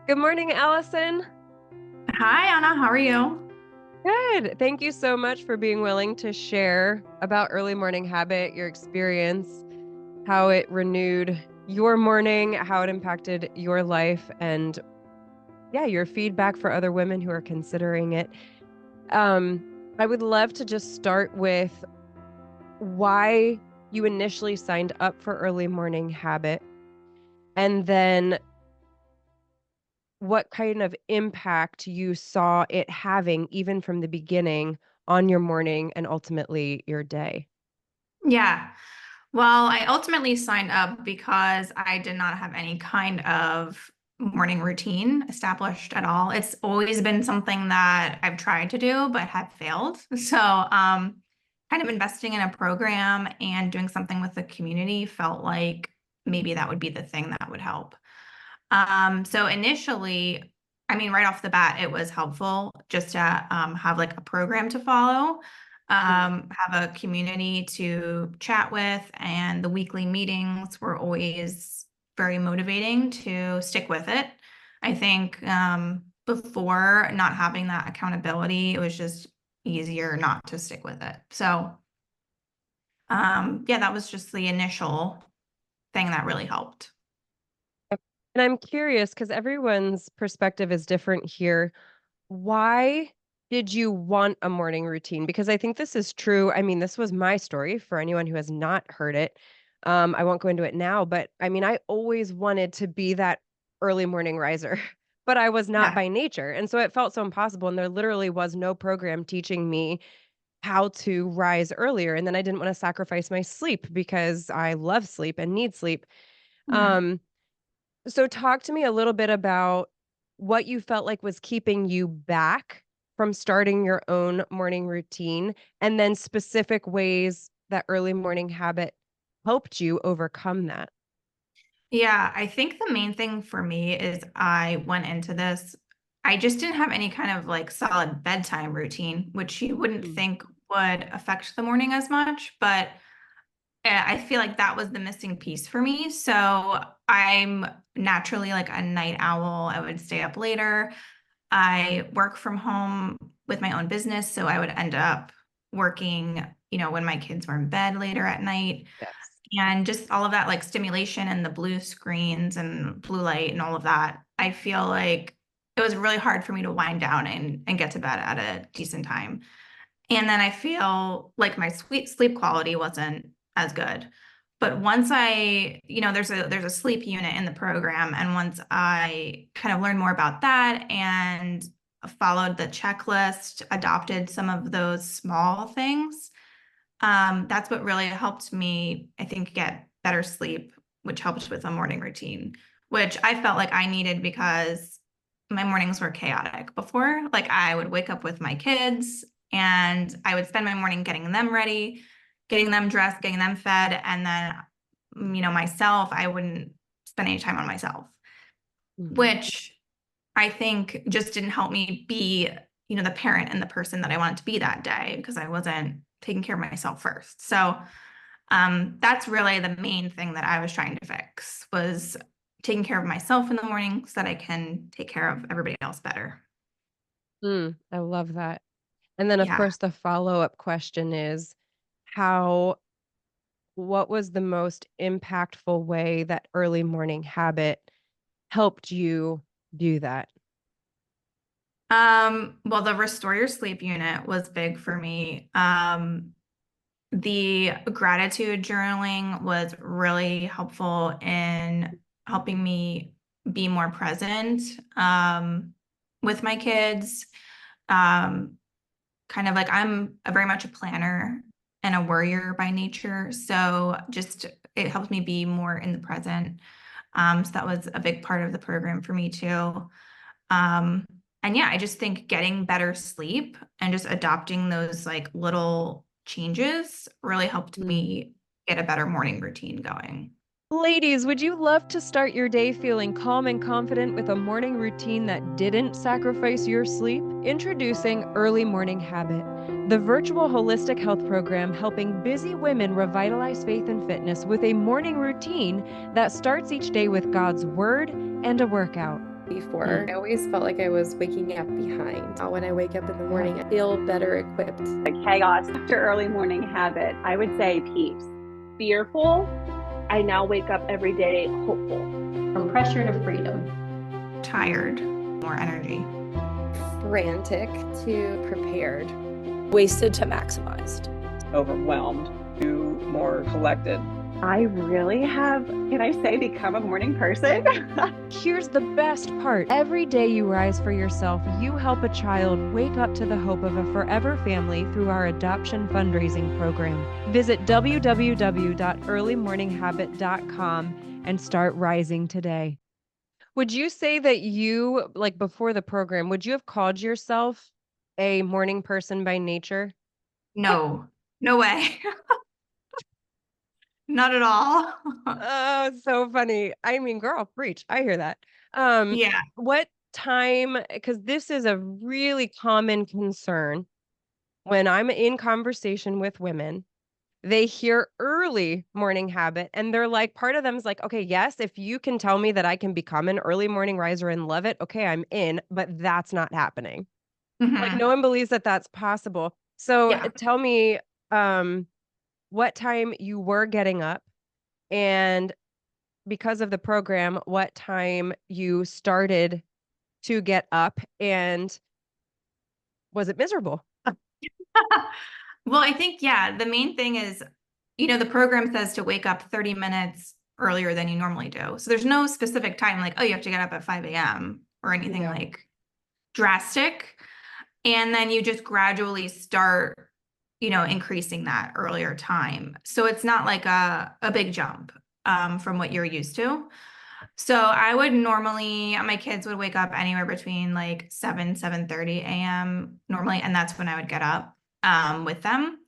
Good morning, Alison. Hi, Anna. How are you? Good. Thank you so much for being willing to share about early morning habit, your experience, how it renewed your morning, how it impacted your life, and yeah, your feedback for other women who are considering it. Um, I would love to just start with why you initially signed up for early morning habit, and then what kind of impact you saw it having, even from the beginning, on your morning and ultimately your day. Yeah. Well, I ultimately signed up because I did not have any kind of morning routine established at all. It's always been something that I've tried to do but have failed. So, kind of investing in a program and doing something with the community felt like maybe that would be the thing that would help. So initially, I mean, right off the bat, it was helpful just to have like a program to follow, Mm. have a community to chat with, and the weekly meetings were always very motivating to stick with it. I think before not having that accountability, it was just easier not to stick with it. So, yeah, that was just the initial thing that really helped. And I'm curious because everyone's perspective is different here. Why did you want a morning routine? Because I think this is true. I mean, this was my story for anyone who has not heard it. I won't go into it now, but I mean, I always wanted to be that early morning riser, but I was not Yeah. by nature. And so it felt so impossible. And there literally was no program teaching me how to rise earlier. And then I didn't want to sacrifice my sleep because I love sleep and need sleep. Mhm. Um, so talk to me a little bit about what you felt like was keeping you back from starting your own morning routine, and then specific ways that early morning habit helped you overcome that. Yeah, I think the main thing for me is I went into this, I just didn't have any kind of like solid bedtime routine, which you wouldn't Mm. think would affect the morning as much, but I feel like that was the missing piece for me. So I'm naturally like a night owl. I would stay up later. I work from home with my own business, so I would end up working, when my kids were in bed later at night. Yes. And just all of that like stimulation and the blue screens and blue light and all of that, I feel like it was really hard for me to wind down and get to bed at a decent time. And then I feel like my sweet sleep quality wasn't as good. But once there's a sleep unit in the program, and once I kind of learned more about that and followed the checklist, adopted some of those small things, that's what really helped me, I think, get better sleep, which helped with a morning routine, which I felt like I needed because my mornings were chaotic before. Like I would wake up with my kids and I would spend my morning getting them ready, getting them dressed, getting them fed, and then, myself, I wouldn't spend any time on myself, Mhm. which I think just didn't help me be, the parent and the person that I wanted to be that day because I wasn't taking care of myself first. So, that's really the main thing that I was trying to fix was taking care of myself in the morning so that I can take care of everybody else better. I love that. And then, of Yeah. course, the follow-up question is how, what was the most impactful way that early morning habit helped you do that? Well, the restore your sleep unit was big for me. The gratitude journaling was really helpful in helping me be more present with my kids. Um, Kind of like I'm very much a planner and a worrier by nature. So just it helped me be more in the present. So that was a big part of the program for me too. Um, and yeah, I just think getting better sleep and just adopting those like little changes really helped me get a better morning routine going. Ladies, would you love to start your day feeling calm and confident with a morning routine that didn't sacrifice your sleep? Introducing Early Morning Habit, the virtual holistic health program helping busy women revitalize faith and fitness with a morning routine that starts each day with God's Word and a workout. before. I always felt like I was waking up behind. When I wake up in the morning, I feel better equipped. Chaos after early morning habit, I would say peace. Fearful, I now wake up every day hopeful. From pressure to freedom. Tired, more energy. Frantic to prepared. Wasted to maximized. Overwhelmed to more collected. I really have, can I say, become a morning person? Here's the best part. Every day you rise for yourself, you help a child wake up to the hope of a forever family through our adoption fundraising program. Visit www.earlymorninghabit.com and start rising today. Would you say that you, like before the program, would you have called yourself a morning person by nature? No, no way. Not at all. Oh, so funny. I mean, girl, preach. I hear that. Yeah. What time, because this is a really common concern when I'm in conversation with women, they hear early morning habit and they're like, part of them is like, okay, yes, if you can tell me that I can become an early morning riser and love it, okay, I'm in, but that's not happening. Like no one believes that that's possible. So Yeah. tell me, what time you were getting up, and because of the program, what time you started to get up, and was it miserable? Well, I think, yeah, the main thing is, the program says to wake up 30 minutes earlier than you normally do. So there's no specific time like, oh, you have to get up at 5 a.m. or anything like drastic. And then you just gradually start, increasing that earlier time. So it's not like a big jump from what you're used to. So I would normally, my kids would wake up anywhere between like 7:30 a.m. normally, and that's when I would get up with them.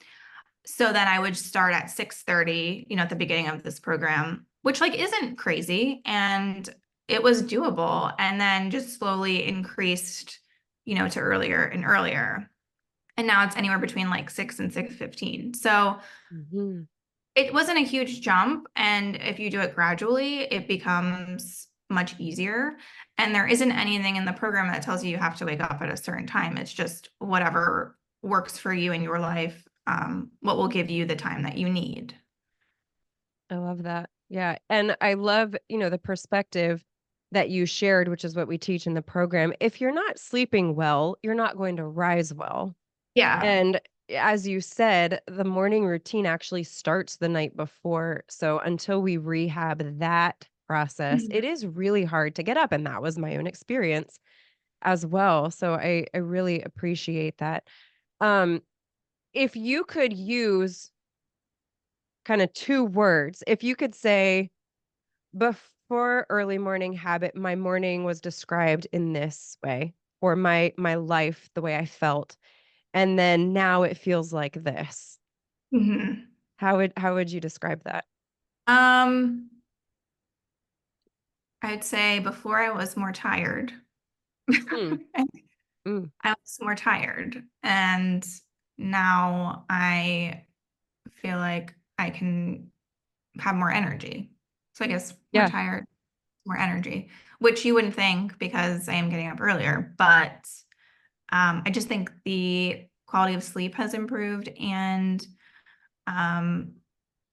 So then I would start at 6:30, at the beginning of this program, which like isn't crazy, and it was doable, and then just slowly increased, to earlier and earlier. And now it's anywhere between like 6 and 6:15. So it wasn't a huge jump. And if you do it gradually, it becomes much easier. And there isn't anything in the program that tells you you have to wake up at a certain time. It's just whatever works for you in your life, what will give you the time that you need. I love that. Yeah. And I love, the perspective that you shared, which is what we teach in the program. If you're not sleeping well, you're not going to rise well. Yeah. And as you said, the morning routine actually starts the night before. So until we rehab that process, it is really hard to get up. And that was my own experience as well. So I really appreciate that. If you could use kind of two words, if you could say, before early morning habit, my morning was described in this way, or my life, the way I felt. And then now it feels like this. How would you describe that? I'd say before I was more tired. I was more tired, and now I feel like I can have more energy. So I guess more tired, more energy, which you wouldn't think because I am getting up earlier, but I just think the quality of sleep has improved, and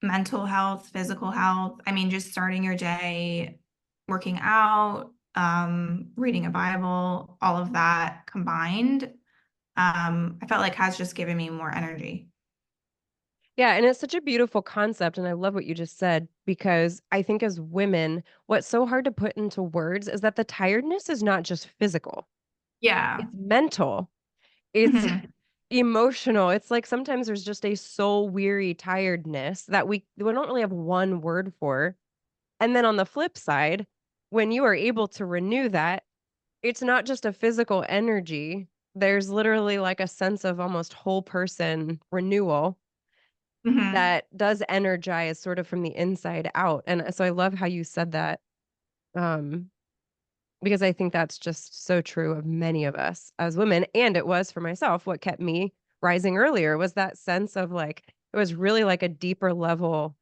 mental health, physical health. I mean, just starting your day, working out, reading a Bible, all of that combined, I felt like has just given me more energy. Yeah, and it's such a beautiful concept, and I love what you just said, because I think as women, what's so hard to put into words is that the tiredness is not just physical. Yeah. It's mental. It's emotional. It's like sometimes there's just a soul weary tiredness that we don't really have one word for. And then on the flip side, when you are able to renew that, it's not just a physical energy. There's literally like a sense of almost whole person renewal that does energize sort of from the inside out. And so I love how you said that. Because I think that's just so true of many of us as women. And it was for myself. What kept me rising earlier was that sense of like, it was really like a deeper level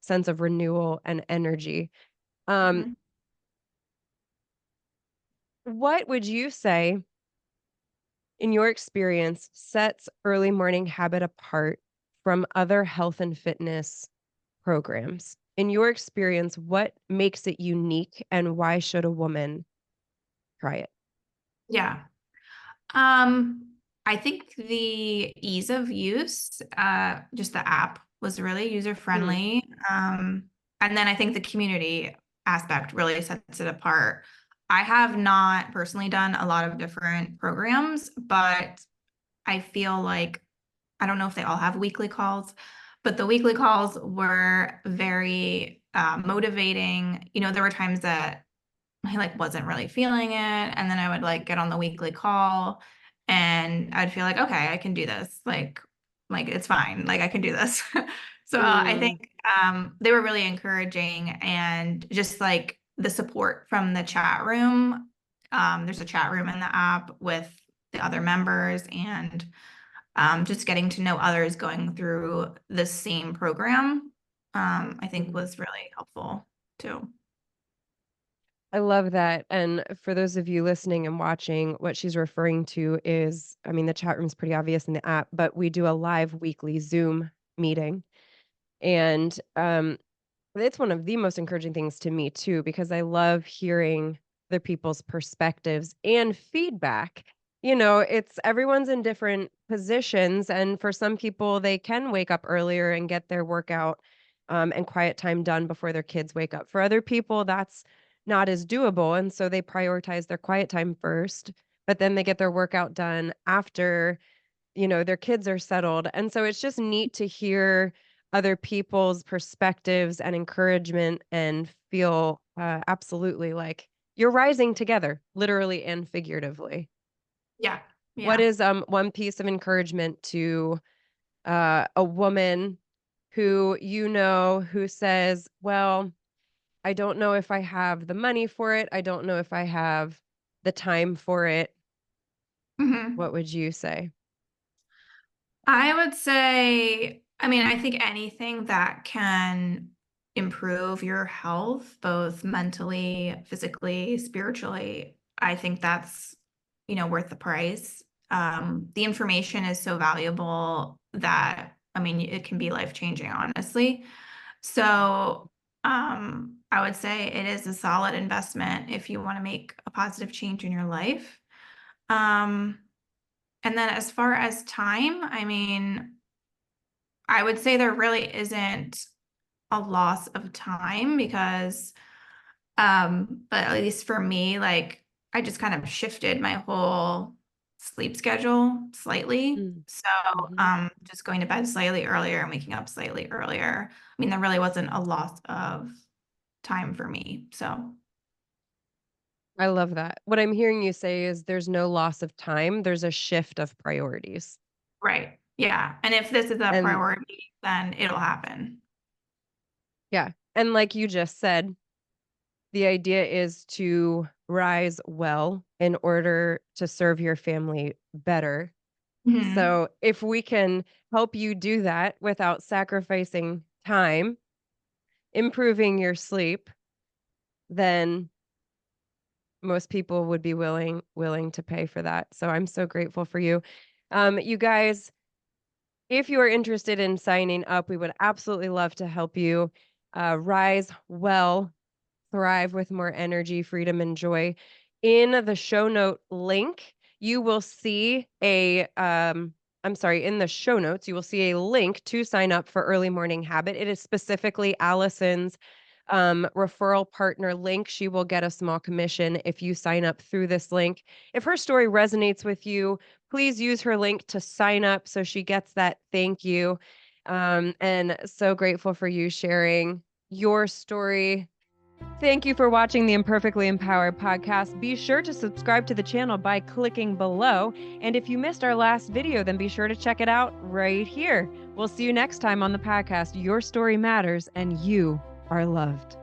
sense of renewal and energy. what would you say, in your experience, sets early morning habit apart from other health and fitness programs? In your experience, what makes it unique, and why should a woman try it? Yeah. I think the ease of use, just the app was really user friendly. And then I think the community aspect really sets it apart. I have not personally done a lot of different programs, but I feel like, I don't know if they all have weekly calls, but the weekly calls were very motivating. You know, there were times that I like wasn't really feeling it, and then I would like get on the weekly call and I'd feel like, okay, I can do this. Like it's fine. Like I can do this. So I think they were really encouraging, and just like the support from the chat room. There's a chat room in the app with the other members, and just getting to know others going through the same program, I think was really helpful too. I love that. And for those of you listening and watching, what she's referring to is, I mean, the chat room's pretty obvious in the app, but we do a live weekly Zoom meeting. And it's one of the most encouraging things to me too, because I love hearing other people's perspectives and feedback. You know, it's everyone's in different positions, and for some people, they can wake up earlier and get their workout and quiet time done before their kids wake up. For other people, that's not as doable, and so they prioritize their quiet time first, but then they get their workout done after, their kids are settled. And so it's just neat to hear other people's perspectives and encouragement, and feel absolutely like you're rising together, literally and figuratively. Yeah. What is one piece of encouragement to a woman who says, well, I don't know if I have the money for it. I don't know if I have the time for it. What would you say? I would say, I mean, I think anything that can improve your health, both mentally, physically, spiritually, I think that's, worth the price. The information is so valuable that, I mean, it can be life-changing, honestly. So, I would say it is a solid investment if you want to make a positive change in your life. And then as far as time, I mean, I would say there really isn't a loss of time because, but at least for me, like I just kind of shifted my whole sleep schedule slightly. So, just going to bed slightly earlier and waking up slightly earlier. I mean, there really wasn't a loss of time for me. So, I love that. What I'm hearing you say is there's no loss of time. There's a shift of priorities. right. Yeah. And if this is a And priority, then it'll happen. yeah. And like you just said, the idea is to rise well in order to serve your family better. So if we can help you do that without sacrificing time, improving your sleep, then most people would be willing to pay for that. So I'm so grateful for you. You guys, if you are interested in signing up, we would absolutely love to help you rise well, thrive with more energy, freedom, and joy. In the show note link, you will see in the show notes, you will see a link to sign up for Early Morning Habit. It is specifically Alison's referral partner link. She will get a small commission if you sign up through this link. If her story resonates with you, please use her link to sign up so she gets that thank you. And so grateful for you sharing your story. Thank you for watching the Imperfectly Empowered podcast. Be sure to subscribe to the channel by clicking below. And if you missed our last video, then be sure to check it out right here. We'll see you next time on the podcast. Your story matters, and you are loved.